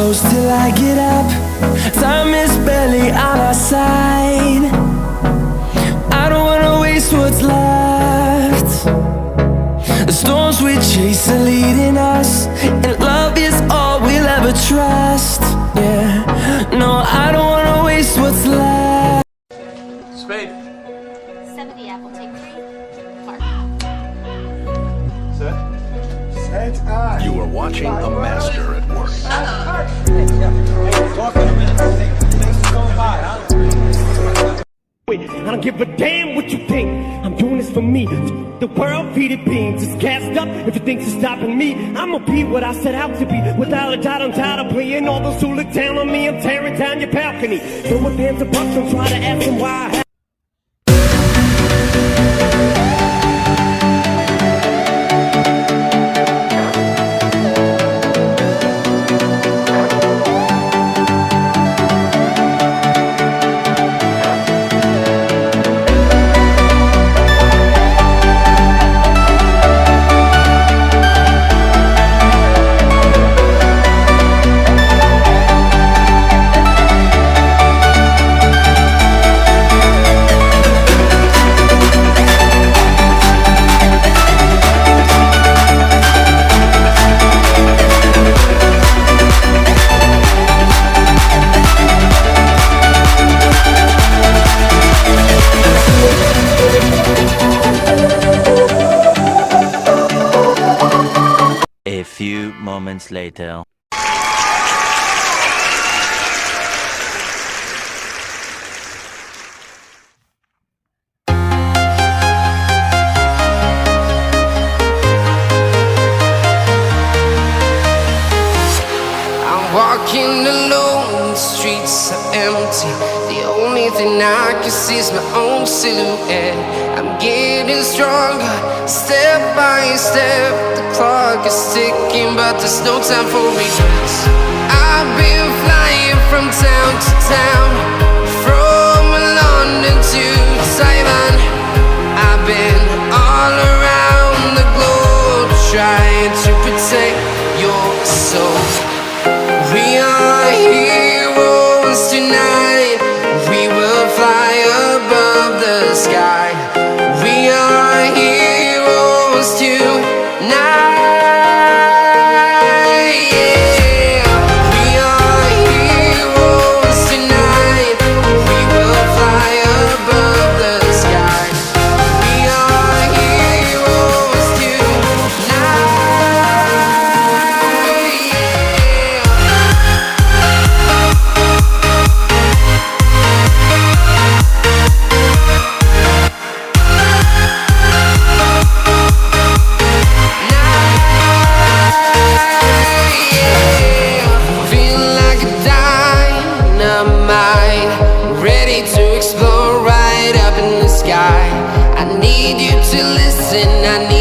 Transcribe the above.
close till I get up. Time is barely on our side. I don't wanna waste what's left. The storms we chase are leading us, and love is all we'll ever trust. Yeah, no, I don't wanna waste what's left. Spade. 70 apple, take 3. Mark. Set. You are watching a master at work. Talk in a minute. Things are going by, huh? I don't give a damn what you think. I'm doing this for me. The world feed it beans. It's gassed up. If you think it's stopping me, I'ma be what I set out to be. Without a doubt, I'm tired of playing all those who look down on me. I'm tearing down your balcony. Throw a bands of bucks and try to ask them why I have. A few moments later. I'm walking alone, the streets are empty. The only thing I can see is my own silhouette. I'm getting stronger, step by step. The clock is ticking, but there's no time for regrets. I've been flying from town to town, from London to Taiwan. I've been all around the globe, trying to protect your soul. We are heroes tonight. We will fly above the sky. We are heroes tonight. Yeah. We are heroes tonight. We will fly above the sky. We are heroes tonight. Yeah. Feel like a dynamite, ready to explode right up in the sky. I need you to listen, I need